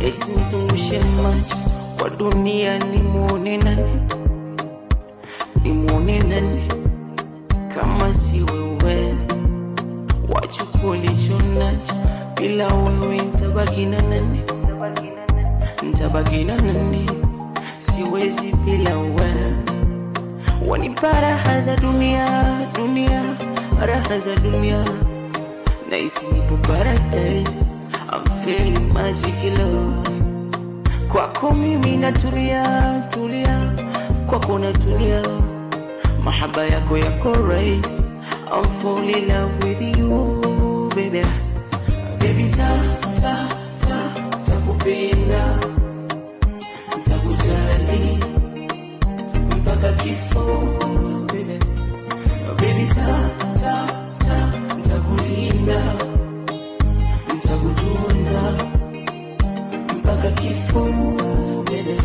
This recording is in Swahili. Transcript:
Eti nizungushe macho kwa dunia nimuone nani kama si wewe, wachukulicho nacho bila wewe nitabaki na nani, siwezi bila wewe. Wanipa raha za dunia, raha za dunia, naisi nipo paradise, I'm feeling magic love. Kwako mimi natulia, kwako natulia, mahaba yako right, I'm falling in love with you, baby. Baby takupenda, takujali mpaka kifo, baby. Baby takulinda, takutunza mpaka kifo, baby.